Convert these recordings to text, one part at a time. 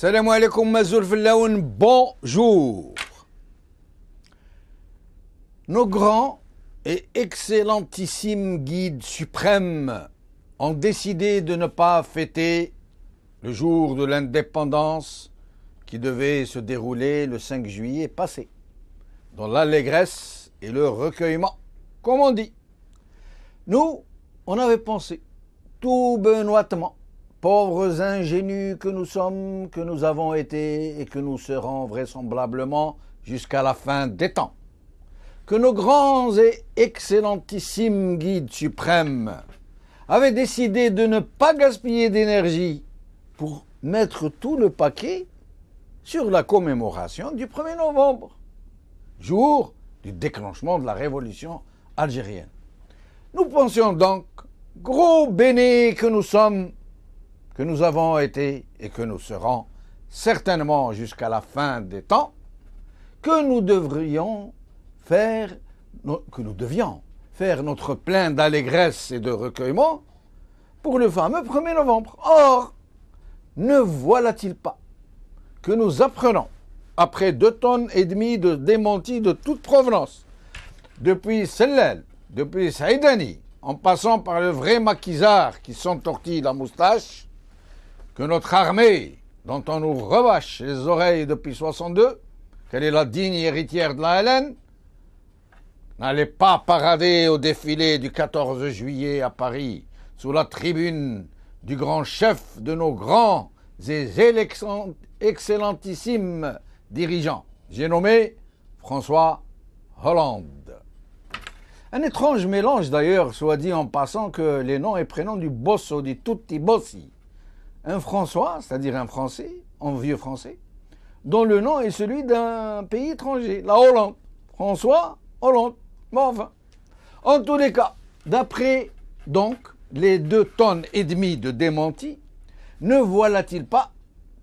Salam alaikum Mazoul Fillaoun, bonjour. Nos grands et excellentissimes guides suprêmes ont décidé de ne pas fêter le jour de l'indépendance qui devait se dérouler le 5 juillet passé, dans l'allégresse et le recueillement, comme on dit. Nous, on avait pensé, tout benoîtement, pauvres ingénus que nous sommes, que nous avons été et que nous serons vraisemblablement jusqu'à la fin des temps, que nos grands et excellentissimes guides suprêmes avaient décidé de ne pas gaspiller d'énergie pour mettre tout le paquet sur la commémoration du 1er novembre, jour du déclenchement de la révolution algérienne. Nous pensions donc, gros bénés que nous sommes, que nous avons été et que nous serons certainement jusqu'à la fin des temps, que nous devions faire notre plein d'allégresse et de recueillement pour le fameux 1er novembre. Or, ne voilà-t-il pas que nous apprenons, après 2,5 tonnes de démentis de toute provenance, depuis Sellel, depuis Saïdani, en passant par le vrai maquisard qui s'entortille la moustache, que notre armée, dont on nous rebâche les oreilles depuis 62, qu'elle est la digne héritière de la LN, n'allait pas parader au défilé du 14 juillet à Paris, sous la tribune du grand chef de nos grands et excellentissimes dirigeants. J'ai nommé François Hollande. Un étrange mélange d'ailleurs, soit dit en passant, que les noms et prénoms du bosso, di tutti bossi. Un François, c'est-à-dire un Français, en vieux français, dont le nom est celui d'un pays étranger, la Hollande. François Hollande. Bon, enfin. En tous les cas, d'après donc les 2,5 tonnes de démentis, ne voilà-t-il pas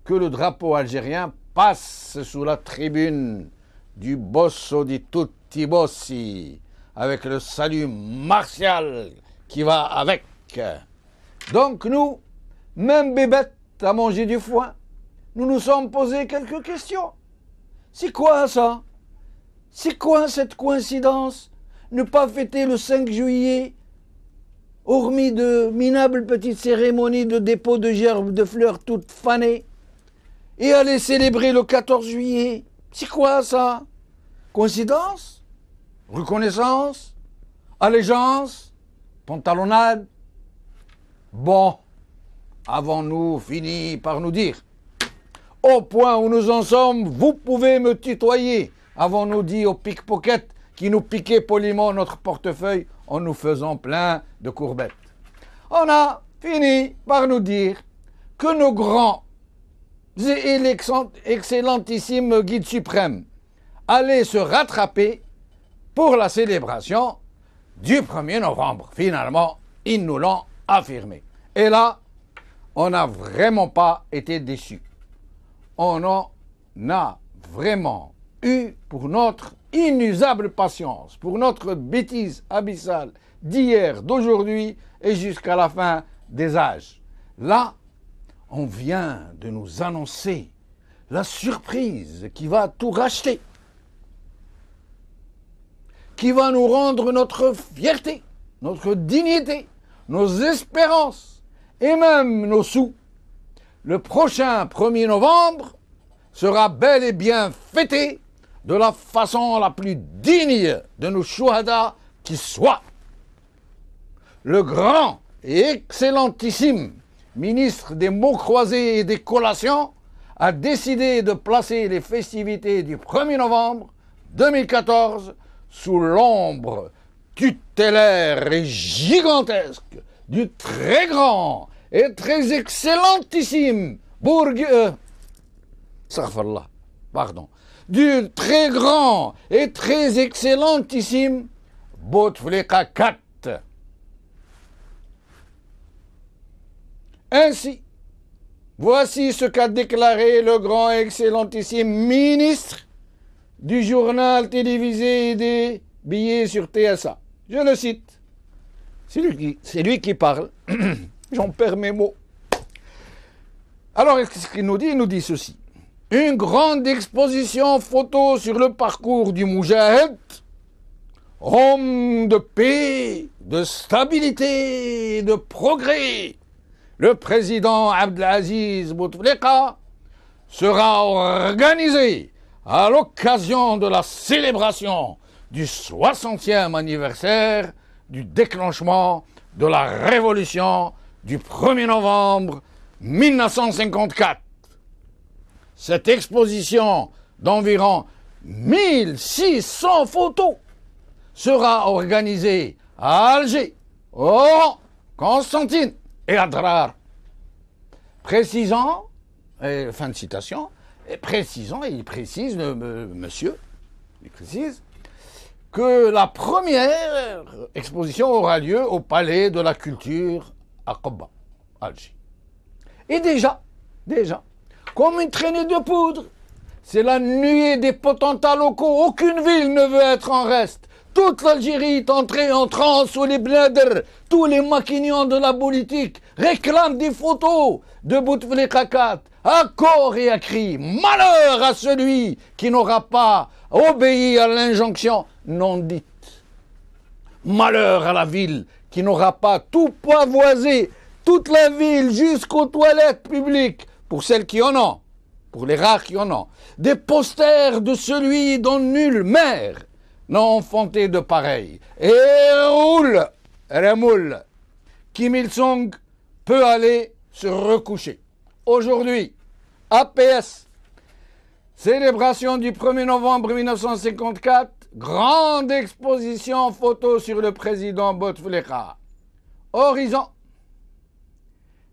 que le drapeau algérien passe sous la tribune du bosso di tutti bossi, avec le salut martial qui va avec. Donc nous, même bébête à manger du foin, nous nous sommes posé quelques questions. C'est quoi ça? C'est quoi cette coïncidence? Ne pas fêter le 5 juillet, hormis de minables petites cérémonies de dépôt de gerbes de fleurs toutes fanées, et aller célébrer le 14 juillet. C'est quoi ça? Coïncidence? Reconnaissance? Allégeance? Pantalonnade? Bon, avons-nous fini par nous dire? Au point où nous en sommes, vous pouvez me tutoyer, avons-nous dit aux pickpockets qui nous piquaient poliment notre portefeuille en nous faisant plein de courbettes. On a fini par nous dire que nos grands et excellentissimes guides suprêmes allaient se rattraper pour la célébration du 1er novembre. Finalement, ils nous l'ont affirmé. Et là, on n'a vraiment pas été déçus. On en a vraiment eu pour notre inusable patience, pour notre bêtise abyssale d'hier, d'aujourd'hui et jusqu'à la fin des âges. Là, on vient de nous annoncer la surprise qui va tout racheter, qui va nous rendre notre fierté, notre dignité, nos espérances et même nos sous. Le prochain 1er novembre sera bel et bien fêté de la façon la plus digne de nos chouhadas qui soit. Le grand et excellentissime ministre des mots croisés et des collations a décidé de placer les festivités du 1er novembre 2014 sous l'ombre tutélaire et gigantesque du très grand et très excellentissime du très grand et très excellentissime Bouteflika 4. Ainsi, voici ce qu'a déclaré le grand et excellentissime ministre du journal télévisé et des billets sur TSA. Je le cite. C'est lui qui parle. J'en perds mes mots. Alors, qu'est-ce qu'il nous dit? Il nous dit ceci. Une grande exposition photo sur le parcours du Moujahid, homme de paix, de stabilité, de progrès. Le président Abdelaziz Bouteflika sera organisé à l'occasion de la célébration du 60e anniversaire du déclenchement de la révolution du 1er novembre 1954. Cette exposition d'environ 1600 photos sera organisée à Alger, Oran, Constantine et Adrar. Précisant, fin de citation, précisant, il précise, monsieur, il précise, que la première exposition aura lieu au Palais de la Culture à Qubba, Alger. Et déjà, comme une traînée de poudre, c'est la nuée des potentats locaux. Aucune ville ne veut être en reste. Toute l'Algérie est entrée en transe sous les bladers. Tous les maquignons de la politique réclament des photos de Bouteflika IV, à corps et à cri. Malheur à celui qui n'aura pas obéi à l'injonction non dite. Malheur à la ville qui n'aura pas tout pavoisé, toute la ville jusqu'aux toilettes publiques, pour celles qui en ont, pour les rares qui en ont, des posters de celui dont nulle mère n'a enfanté de pareil. Et Ramoul, Kim Il-sung peut aller se recoucher. Aujourd'hui, APS, célébration du 1er novembre 1954, grande exposition photo sur le président Bouteflika. Horizon,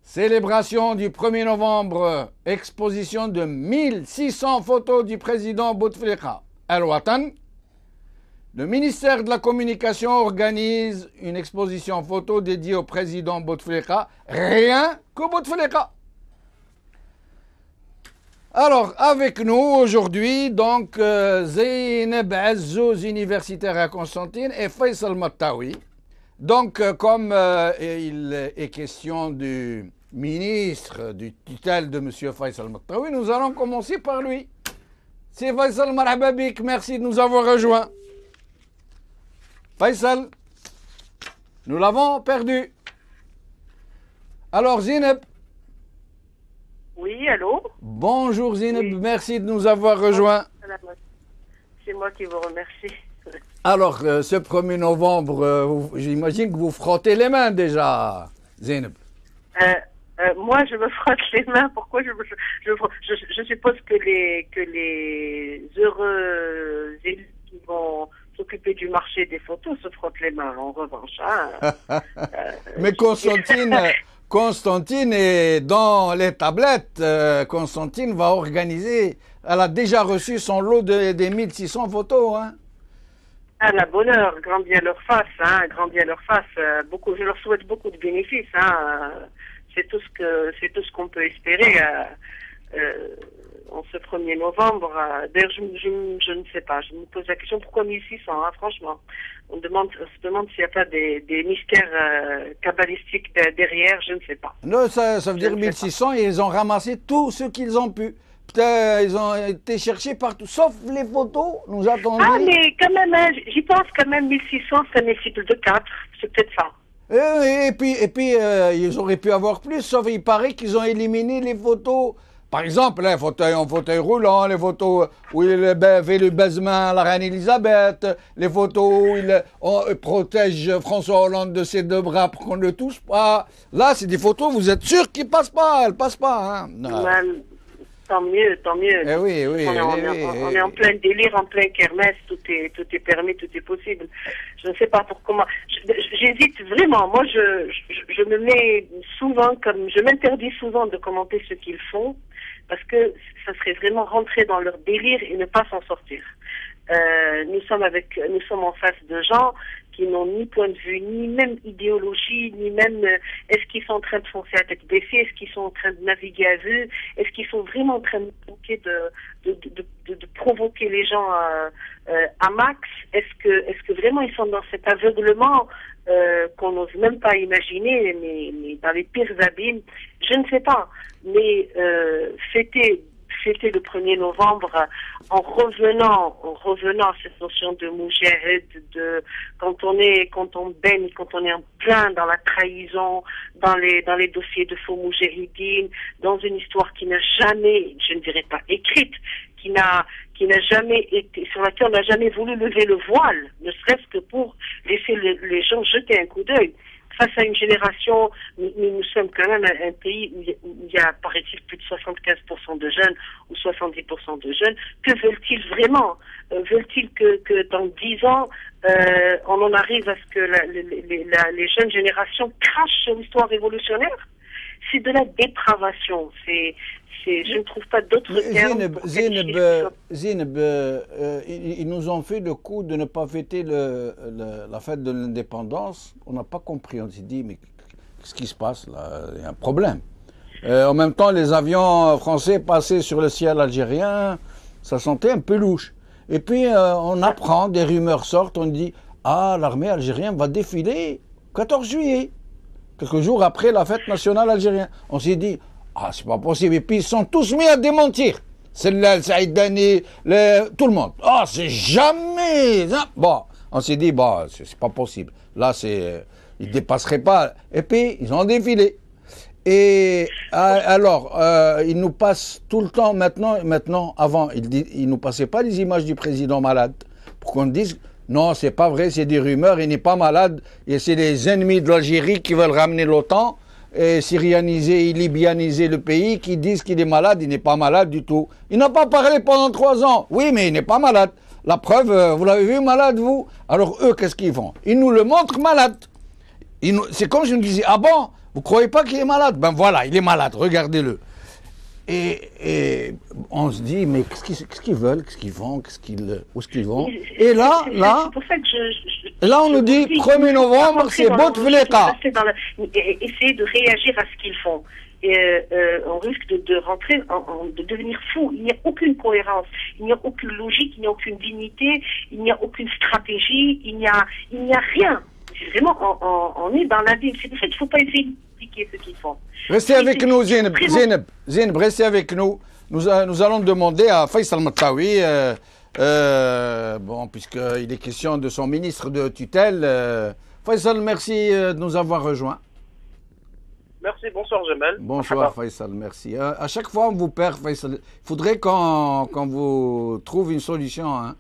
célébration du 1er novembre, exposition de 1600 photos du président Bouteflika. Al-Watan, le ministère de la Communication organise une exposition photo dédiée au président Bouteflika, rien que Bouteflika. Alors, avec nous aujourd'hui, donc, Zeynep Azzouz, universitaire à Constantine, et Faisal Mattaoui. Donc, comme il est question du ministre du tutelle de M. Faisal Mattaoui, nous allons commencer par lui. C'est Faisal Marhababik, merci de nous avoir rejoints. Faisal, nous l'avons perdu. Alors, Zeynep. Oui, allô? Bonjour Zeynep, oui. Merci de nous avoir rejoints. C'est moi qui vous remercie. Alors, ce 1er novembre, j'imagine que vous frottez les mains déjà, Zeynep. Moi, je me frotte les mains. Pourquoi je suppose que les heureux élus qui vont s'occuper du marché des photos se frottent les mains, en revanche. Hein. Mais Constantine est dans les tablettes. Constantine va organiser. Elle a déjà reçu son lot des 1600 photos. Hein. Ah, la bonne heure, grand bien leur face. Hein, grand bien leur face. Je leur souhaite beaucoup de bénéfices. Hein. C'est tout ce qu'on peut espérer en ce 1er novembre. D'ailleurs, je ne sais pas. Je me pose la question pourquoi 1600, hein, franchement. On se demande s'il n'y a pas des mystères kabbalistiques derrière, je ne sais pas. Non, ça veut dire 1600 et ils ont ramassé tout ce qu'ils ont pu. Peut-être ils ont été cherchés partout, sauf les photos, nous attendons. Ah, mais quand même, hein, j'y pense quand même, 1600, c'est un multiple de 4, c'est peut-être ça. Et puis ils auraient pu avoir plus, sauf il paraît qu'ils ont éliminé les photos. Par exemple, les fauteuils en fauteuil roulant, les photos où il fait le baisement à la reine Elisabeth, les photos où il protège François Hollande de ses deux bras pour qu'on ne le touche pas. Là, c'est des photos, vous êtes sûr qu'ils passent pas, elles passent pas. Hein. Tant mieux, tant mieux. Eh oui, on est en plein délire, en plein kermesse, tout est permis, tout est possible. Je ne sais pas pour comment. J'hésite vraiment. Moi, je me mets souvent je m'interdis souvent de commenter ce qu'ils font, parce que ça serait vraiment rentrer dans leur délire et ne pas s'en sortir. Nous sommes en face de gens qui n'ont ni point de vue, ni même idéologie, ni même est-ce qu'ils sont en train de foncer à tête baissée, est-ce qu'ils sont en train de naviguer à vue, est-ce qu'ils sont vraiment en train de provoquer les gens à max, est-ce que vraiment ils sont dans cet aveuglement qu'on n'ose même pas imaginer, mais dans les pires abîmes, je ne sais pas, mais fêter le 1er novembre en revenant à cette notion de moujahid, quand on baigne, quand on est en plein dans la trahison, dans les dossiers de faux moujahidines, dans une histoire qui n'a jamais, je ne dirais pas écrite, qui n'a jamais été, sur laquelle on n'a jamais voulu lever le voile, ne serait-ce que pour laisser les gens jeter un coup d'œil. Face à une génération, nous sommes quand même un pays où il y a, paraît-il, plus de 75% de jeunes ou 70% de jeunes. Que veulent-ils vraiment? Veulent-ils que dans 10 ans, on en arrive à ce que les jeunes générations crachent sur l'histoire révolutionnaire? C'est de la dépravation. Je ne trouve pas d'autres termes. Zeynep, ils nous ont fait le coup de ne pas fêter la fête de l'indépendance. On n'a pas compris. On s'est dit, mais qu'est-ce qui se passe là? Il y a un problème. En même temps, les avions français passaient sur le ciel algérien. Ça sentait un peu louche. Et puis, on apprend, des rumeurs sortent. On dit, l'armée algérienne va défiler 14 juillet. Quelques jours après la fête nationale algérienne. On s'est dit, c'est pas possible. Et puis ils sont tous mis à démentir. Celle-là, Saïd Dani, tout le monde. C'est jamais. Bon, on s'est dit, c'est pas possible. Là, ils dépasseraient pas. Et puis, ils ont défilé. Et alors, ils nous passent tout le temps, maintenant, avant, ils nous passaient pas les images du président malade. Pour qu'on dise, non, c'est pas vrai, c'est des rumeurs, il n'est pas malade. Et c'est les ennemis de l'Algérie qui veulent ramener l'OTAN. Et syrianiser et libyaniser le pays, qui disent qu'il est malade, il n'est pas malade du tout. Il n'a pas parlé pendant 3 ans. Oui, mais il n'est pas malade. La preuve, vous l'avez vu malade, vous? Alors eux, qu'est-ce qu'ils font? Ils nous le montrent malade. C'est comme je me disais, bon, vous croyez pas qu'il est malade? Ben voilà, il est malade, regardez-le. Et on se dit, mais qu'est-ce qu'ils veulent? Qu'est-ce qu'ils font? Où est-ce qu'ils vont? Et là, c'est pour ça que là, on nous dit, 1er novembre, c'est Bouteflika. Essayer de réagir à ce qu'ils font. On risque de rentrer, de devenir fou. Il n'y a aucune cohérence, il n'y a aucune logique, il n'y a aucune dignité, il n'y a aucune stratégie, il n'y a rien. Vraiment, on est dans l'abîme. C'est pour ça qu'il ne faut pas essayer d'expliquer ce qu'ils font. Restez avec nous, Zeynep, restez avec nous. Nous allons demander à Faisal Mattaoui, puisqu'il est question de son ministre de tutelle. Faisal, merci de nous avoir rejoints. Merci, bonsoir Jamel. Bonsoir Faisal, merci. À chaque fois, on vous perd, Faisal. Il faudrait qu'on vous trouve une solution. Hein.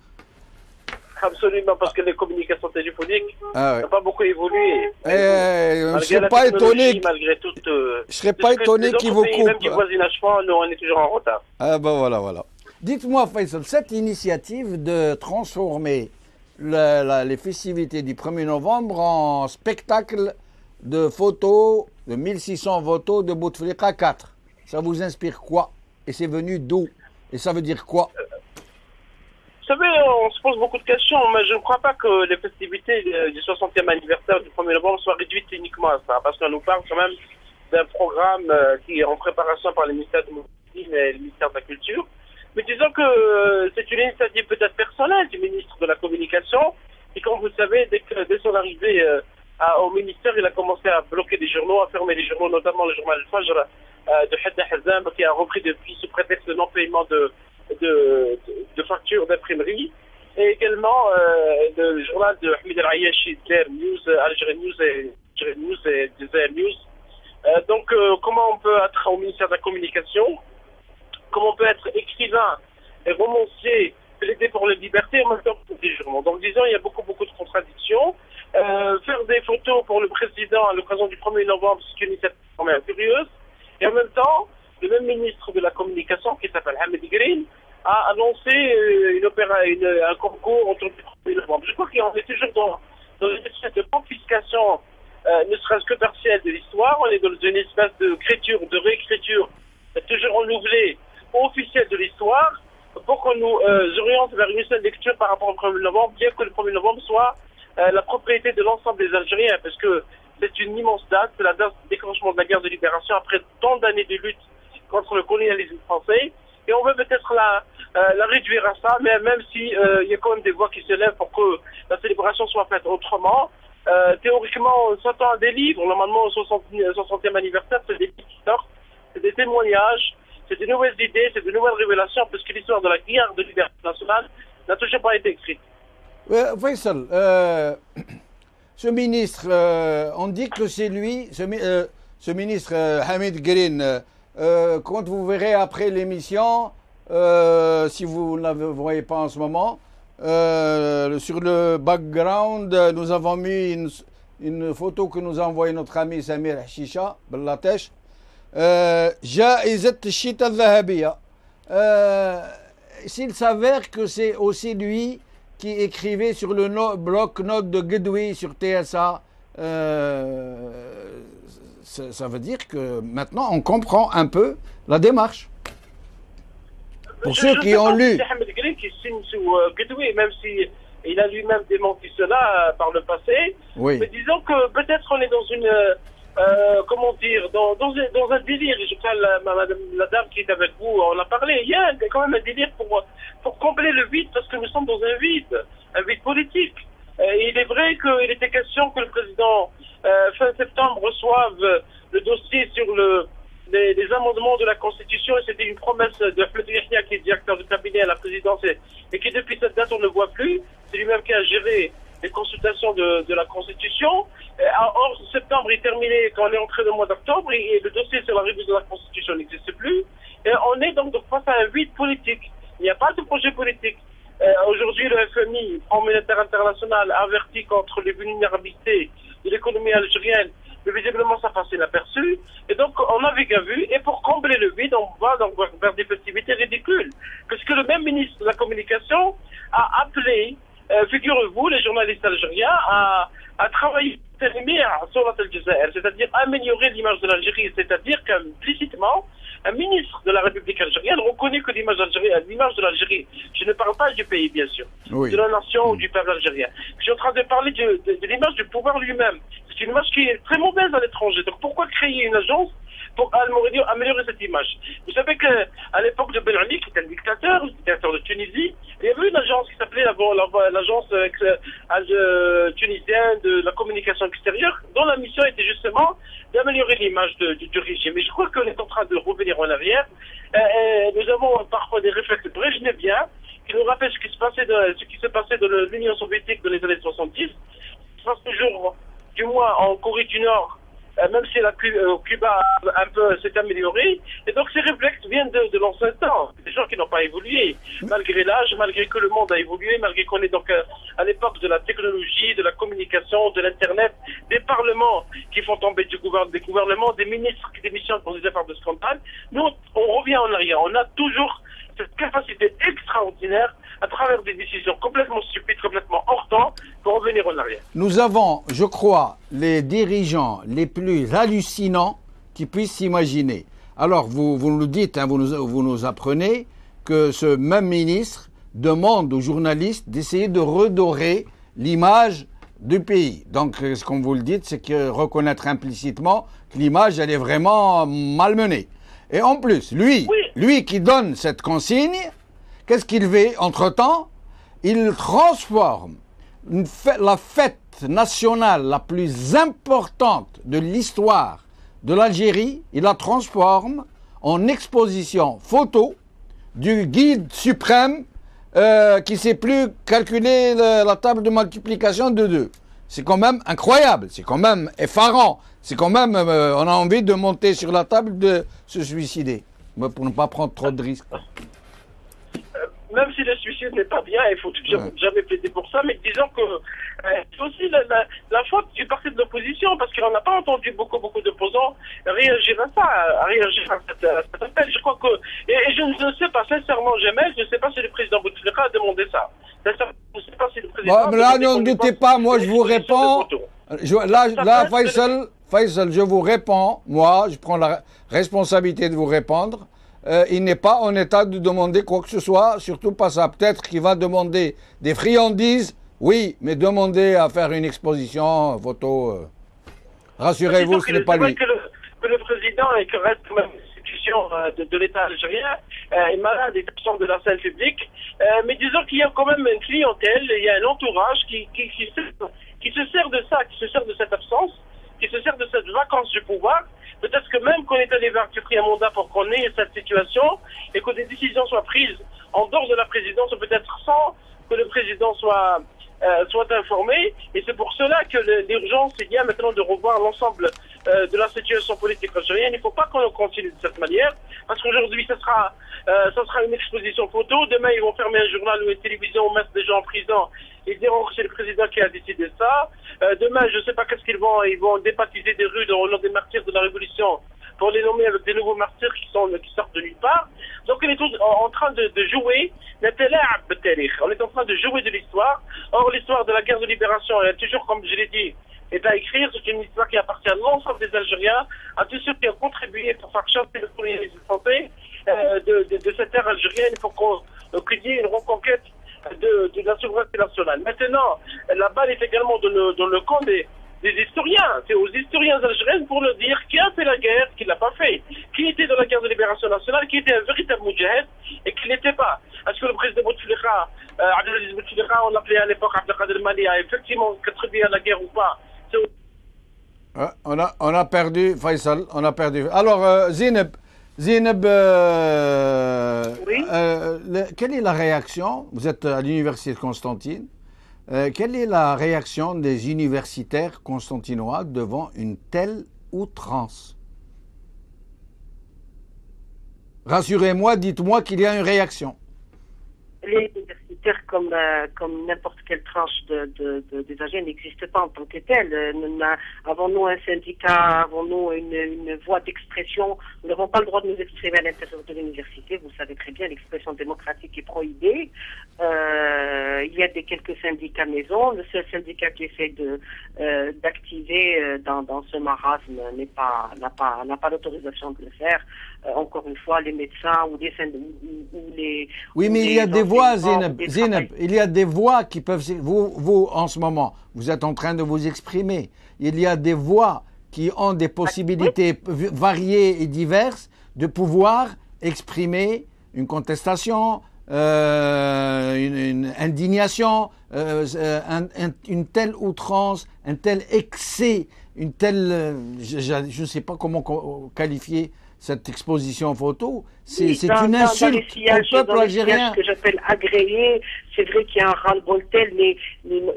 Absolument, parce que les communications téléphoniques n'ont pas beaucoup évolué. Je ne serais pas étonné. Malgré tout, je serais pas étonné qu'ils vous coupent. Même qui voisinage pas, nous, on est toujours en retard. Voilà. Dites-moi, Faisal, cette initiative de transformer les festivités du 1er novembre en spectacle de photos, de 1600 photos de Bouteflika 4, ça vous inspire quoi? Et c'est venu d'où? Et ça veut dire quoi? Vous savez, on se pose beaucoup de questions, mais je ne crois pas que les festivités du 60e anniversaire du 1er novembre soient réduites uniquement à ça, parce qu'on nous parle quand même d'un programme qui est en préparation par le ministère de l'Économie et le ministère de la Culture. Mais disons que c'est une initiative peut-être personnelle du ministre de la Communication, et comme vous le savez, dès son arrivée au ministère, il a commencé à bloquer des journaux, à fermer les journaux, notamment le journal Al-Fajr de Hadda Hazam, qui a repris depuis sous prétexte de non-paiement de factures d'imprimerie, et également le journal de Hamid El-Ayashi, Zaire News, Algérie News et Zaire News. Donc, comment on peut être au ministère de la Communication, comment on peut être écrivain et romancier, plaider pour la liberté en même temps pour des journaux. Donc, disons, il y a beaucoup de contradictions. Faire des photos pour le président à l'occasion du 1er novembre, c'est une initiative quand même curieuse. Et en même temps, le même ministre de la Communication, qui s'appelle Hamid Green, a annoncé un concours autour du 1er novembre. Je crois qu'on est toujours dans une espèce de confiscation, ne serait-ce que partielle de l'histoire. On est dans une espèce de réécriture toujours renouvelée, officielle de l'histoire. pour qu'on nous oriente vers une seule lecture par rapport au 1er novembre, bien que le 1er novembre soit la propriété de l'ensemble des Algériens, parce que c'est une immense date, c'est la date du déclenchement de la guerre de libération après tant d'années de lutte contre le colonialisme français. Et on veut peut-être la réduire à ça, mais même si il y a quand même des voix qui se lèvent pour que la célébration soit faite autrement. Théoriquement, on s'attend à des livres. Normalement, au 60e anniversaire, c'est des livres qui sortent, c'est des témoignages, c'est des nouvelles idées, c'est de nouvelles révélations, parce que l'histoire de la guerre de libération nationale n'a toujours pas été écrite. Faisal, ce ministre, on dit que c'est lui, ce ministre Hamid Green, quand vous verrez après l'émission, si vous ne la voyez pas en ce moment, sur le background, nous avons mis une photo que nous a envoyée notre ami Samir Hashisha, Bellatesh, Jaizat Shita Dhahabiya. S'il s'avère que c'est aussi lui qui écrivait sur le bloc-notes de Guedoui sur TSA, ça veut dire que maintenant on comprend un peu la démarche. Pour ceux qui ont lu. C'est Hamid Green qui signe sous Guedoui, même si il a lui-même démenti cela par le passé. Oui. Mais disons que peut-être on est dans une, comment dire, dans un délire. Je crois la dame qui est avec vous, on a parlé. Il y a quand même un délire pour combler le vide, parce que nous sommes dans un vide politique. Il est vrai qu'il était question que le président fin septembre reçoive le dossier sur les amendements de la Constitution, et c'était une promesse de Ahmed Yahya, qui est directeur du cabinet à la présidence, et qui depuis cette date on ne voit plus. C'est lui-même qui a géré les consultations de la Constitution. Or, septembre est terminé quand on est entré dans le mois d'octobre, et le dossier sur la révision de la Constitution n'existe plus. Et on est donc face à un vide politique. Il n'y a pas de projet politique. Aujourd'hui, le FMI, Fonds monétaire international, avertit contre les vulnérabilités de l'économie algérienne, mais visiblement ça passe inaperçu. Et donc, on navigue à vue, et pour combler le vide, on va donc vers des festivités ridicules. Parce que le même ministre de la Communication a appelé, figurez-vous, les journalistes algériens, à travailler sur la Algérie, c'est-à-dire améliorer l'image de l'Algérie, c'est-à-dire qu'implicitement, un ministre de la République algérienne reconnaît que l'image de l'Algérie, je ne parle pas du pays bien sûr, Oui. de la nation ou du peuple algérien. Je suis en train de parler de l'image du pouvoir lui-même. C'est une image qui est très mauvaise à l'étranger. Donc pourquoi créer une agence pour améliorer cette image? Vous savez qu'à l'époque de Ben Ali, qui était un dictateur de Tunisie, il y avait une agence qui s'appelait l'agence tunisienne de la communication extérieure, dont la mission était justement d'améliorer l'image du régime. Et je crois qu'on est en train de revenir en arrière. Nous avons parfois des réflexes brejneviens qui nous rappellent ce qui se passait dans l'Union soviétique dans les années 70. Il se passe toujours, du moins en Corée du Nord, même si Cuba un peu s'est amélioré. Et donc ces réflexes viennent de l'ancien temps. Des gens qui n'ont pas évolué, malgré l'âge, malgré que le monde a évolué, malgré qu'on est donc à l'époque de la technologie, de la communication, de l'Internet, des parlements qui font tomber des gouvernements, des ministres qui démissionnent pour des affaires de scandale. Nous, on revient en arrière. On a toujours cette capacité extraordinaire, à travers des décisions complètement stupides, complètement hors temps, pour revenir en arrière. Nous avons, je crois, les dirigeants les plus hallucinants qui puissent s'imaginer. Alors, vous nous dites, hein, vous nous apprenez que ce même ministre demande aux journalistes d'essayer de redorer l'image du pays. Donc, ce qu'on vous le dites, c'est que reconnaître implicitement que l'image, elle est vraiment malmenée. Et en plus, lui qui donne cette consigne, qu'est-ce qu'il fait entre-temps? Il transforme la fête nationale la plus importante de l'histoire de l'Algérie, il la transforme en exposition photo du guide suprême qui ne sait plus calculer la table de multiplication de 2. C'est quand même incroyable, c'est quand même effarant, c'est quand même, on a envie de monter sur la table, de se suicider, pour ne pas prendre trop de risques. Même si le suicide n'est pas bien, il faut jamais plaider pour ça, mais disons que c'est aussi la faute du parti de l'opposition, parce qu'on n'a pas entendu beaucoup d'opposants réagir à ça, réagir à cet appel. Je crois que, et je ne sais pas, sincèrement, Jamel, je ne sais pas si le président Bouteflika a demandé ça. Sincèrement, je ne sais pas si le président... Bon, là, ne doutez pas, moi je vous réponds. Là, Faisal, je vous réponds, moi, je prends la responsabilité de vous répondre. il n'est pas en état de demander quoi que ce soit, surtout pas ça. Peut-être qu'il va demander des friandises, oui, mais demander à faire une exposition photo, rassurez-vous, ce n'est pas lui. Que le président, et que reste quand même l'institution de l'État algérien, est malade, est absent de la scène publique, mais disons qu'il y a quand même une clientèle, il y a un entourage qui se sert de ça, qui se sert de cette absence, qui se sert de cette vacance du pouvoir. Peut-être que même qu'on est allé vers un mandat pour qu'on ait cette situation et que des décisions soient prises en dehors de la présidence, ou peut-être sans que le président soit informé. Et c'est pour cela que l'urgence, il y a maintenant de revoir l'ensemble de la situation politique algérienne. Il ne faut pas qu'on continue de cette manière, parce qu'aujourd'hui, ça sera une exposition photo. Demain, ils vont fermer un journal ou une télévision, mettre des gens en prison. Ils diront que c'est le président qui a décidé ça. Demain, je ne sais pas qu'est-ce qu'ils vont débaptiser des rues au nom des martyrs de la Révolution pour les nommer avec des nouveaux martyrs qui sortent de nulle part. Donc, on est tous en train de jouer. On est en train de jouer de l'histoire. Or, l'histoire de la guerre de libération, elle est toujours, comme je l'ai dit, est à écrire. C'est une histoire qui appartient à l'ensemble des Algériens, à tous ceux qui ont contribué pour faire chasser le colonialisme français de cette ère algérienne. Il faut qu'il y ait une reconquête de la souveraineté nationale. Maintenant, la balle est également dans le camp des historiens. C'est aux historiens algériens pour leur dire qui a fait la guerre, qui ne l'a pas fait, qui était dans la guerre de libération nationale, qui était un véritable moudjahid et qui ne l'était pas. Est-ce que le président Bouteflika, Abdelaziz Bouteflika, on l'appelait à l'époque Abdelkader Mali, a effectivement contribué à la guerre ou pas? On a perdu, Faisal, on a perdu. Alors, Zineb, Oui. Quelle est la réaction? Vous êtes à l'université de Constantine. Quelle est la réaction des universitaires constantinois devant une telle outrance? Rassurez-moi, dites-moi qu'il y a une réaction. Les universitaires, comme n'importe quelle tranche des AG, n'existent pas en tant que tels. Avons-nous un syndicat, avons-nous une voie d'expression? Nous n'avons pas le droit de nous exprimer à l'intérieur de l'université. Vous savez très bien, l'expression démocratique est prohibée. Il y a quelques syndicats maison. Le seul syndicat qui essaie d'activer dans ce marasme n'a pas l'autorisation de le faire. Encore une fois, les médecins ou les Oui, mais il y a des voix, Zineb, il y a des voix qui peuvent... Vous, en ce moment, vous êtes en train de vous exprimer. Il y a des voix qui ont des possibilités variées et diverses de pouvoir exprimer une contestation, une indignation, une telle outrance, un tel excès, une telle... je ne sais pas comment qualifier cette exposition photo, c'est une insulte au peuple algérien. Ce que j'appelle agréé, c'est vrai qu'il y a un ras-le-bol tel, mais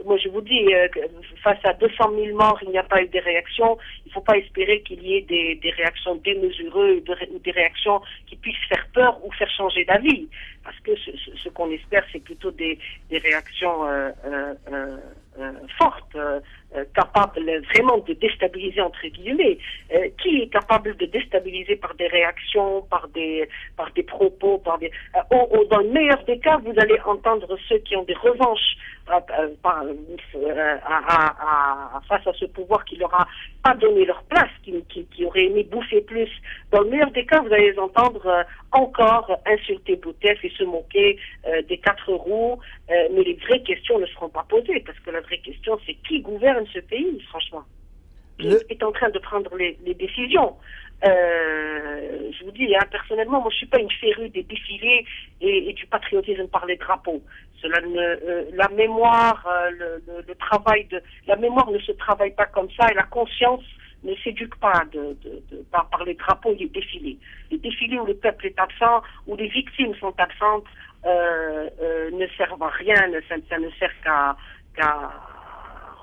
moi je vous dis, face à 200 000 morts, il n'y a pas eu de réaction. Il ne faut pas espérer qu'il y ait des réactions démesurées ou des réactions qui puissent faire peur ou faire changer d'avis. Parce que ce qu'on espère, c'est plutôt des réactions fortes, capables vraiment de déstabiliser, entre guillemets. Qui est capable de déstabiliser par des réactions, par des propos, dans le meilleur des cas, vous allez entendre ceux qui ont des revanches face à ce pouvoir qui leur a pas donné leur place, qui aurait aimé bouffer plus. Dans le meilleur des cas, vous allez les entendre encore insulter Boutef et se moquer des 4 roues, mais les vraies questions ne seront pas posées, parce que la vraie question, c'est qui gouverne ce pays, franchement? Qui est en train de prendre les décisions? Je vous dis, personnellement, moi je suis pas une férue des défilés et du patriotisme par les drapeaux. La mémoire, le travail la mémoire ne se travaille pas comme ça, et la conscience ne s'éduque pas par les drapeaux et les défilés. Les défilés où le peuple est absent, où les victimes sont absentes, ne servent à rien, ça ne sert qu'à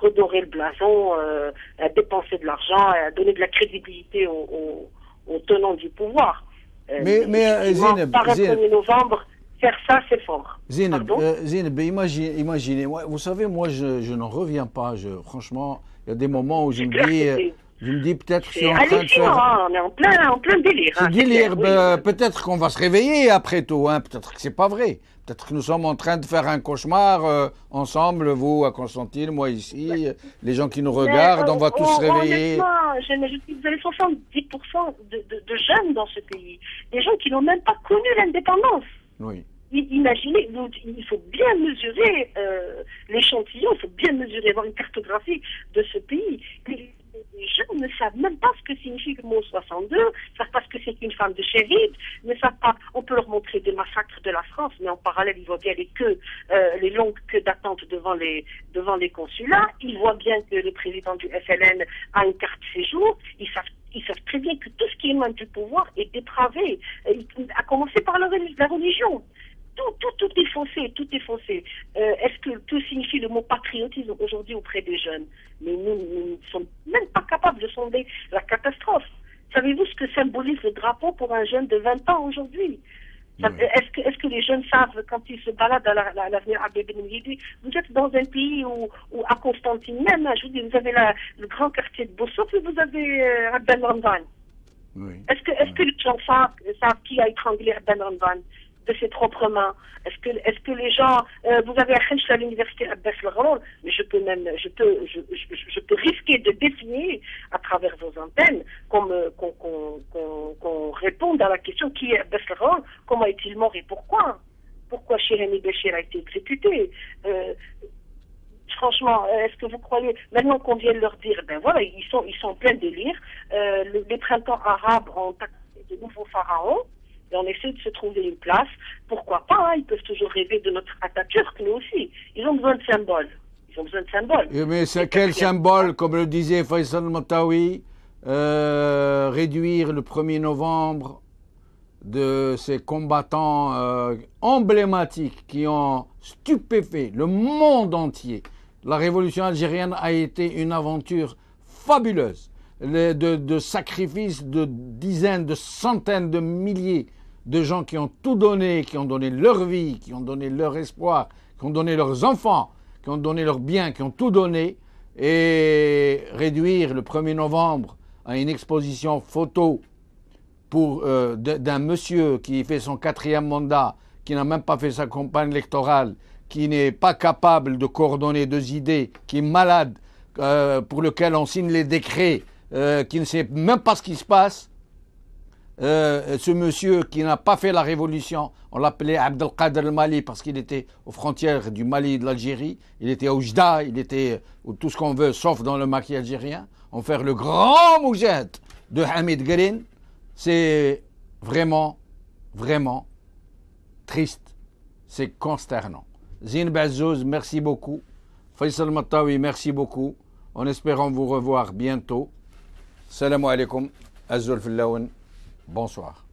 redorer le blason, à dépenser de l'argent, à donner de la crédibilité aux tenants du pouvoir. Mais Zineb, par le 1er novembre, faire ça, c'est fort. Zineb, imaginez, vous savez, moi, je n'en reviens pas. Franchement, il y a des moments où je me dis peut-être que je suis en train de faire... On est en plein délire. C'est délire. Peut-être qu'on va se réveiller après tout. Peut-être que c'est pas vrai. Peut-être que nous sommes en train de faire un cauchemar ensemble, vous à Constantine, moi ici, les gens qui nous regardent, on va tous se réveiller. vous avez 70% de jeunes dans ce pays. Des gens qui n'ont même pas connu l'indépendance. Oui. Imaginez, il faut bien mesurer l'échantillon, il faut bien mesurer, avoir une cartographie de ce pays. Les jeunes ne savent même pas ce que signifie le mot 62, ne savent pas ce que c'est qu'une femme de shérif, ne savent pas. On peut leur montrer des massacres de la France, mais en parallèle, ils voient bien les longues queues d'attente devant les consulats. Ils voient bien que le président du FLN a une carte séjour. Ils savent très bien que tout ce qui émane du pouvoir est dépravé, à commencer par la religion. Tout est faussé, tout est faussé. Que signifie le mot patriotisme aujourd'hui auprès des jeunes? Mais nous ne sommes même pas capables de sonder la catastrophe. Savez-vous ce que symbolise le drapeau pour un jeune de 20 ans aujourd'hui? Est-ce que les jeunes savent, quand ils se baladent à l'avenue Abbé Ben Mhidi, vous êtes dans un pays où à Constantine même, je vous dis, vous avez le grand quartier de Bosso, puis vous avez Abdel Ramdan. Oui. Est-ce que les gens savent qui a étranglé Abdel Ramdan de ses propres mains? Est-ce que les gens, vous avez à l'université Abbas al-Gharour, mais je peux risquer de définir à travers vos antennes qu'on réponde à la question qui est Abbas al-Gharour, comment est-il mort et pourquoi Chirani Béchir a été exécuté. Franchement, est-ce que vous croyez, maintenant qu'on vient de leur dire, ben voilà, ils sont en plein délire, les printemps arabes ont attaqué de nouveaux pharaons, et on essaie de se trouver une place. Pourquoi pas, ils peuvent toujours rêver de notre Atatürk, nous aussi. Ils ont besoin de symboles. Mais c'est quel symbole, comme le disait Faisal Matawi, réduire le 1er novembre de ces combattants emblématiques qui ont stupéfait le monde entier. La révolution algérienne a été une aventure fabuleuse, de sacrifices de dizaines, de centaines de milliers de gens qui ont tout donné, qui ont donné leur vie, qui ont donné leur espoir, qui ont donné leurs enfants, qui ont donné leurs biens, qui ont tout donné, et réduire le 1er novembre à une exposition photo d'un monsieur qui fait son 4e mandat, qui n'a même pas fait sa campagne électorale, qui n'est pas capable de coordonner 2 idées, qui est malade, pour lequel on signe les décrets, qui ne sait même pas ce qui se passe. Ce monsieur qui n'a pas fait la révolution, on l'appelait Abdelkader el-Mali parce qu'il était aux frontières du Mali et de l'Algérie, il était à Oujda, il était tout ce qu'on veut sauf dans le maquis algérien. On fait le grand moujad de Hamid Green, c'est vraiment, vraiment triste, c'est consternant. Zine Bazouz, merci beaucoup. Faisal Matawi, merci beaucoup. En espérant vous revoir bientôt. Salam alaikum. Azul Fillaoun. Bonsoir.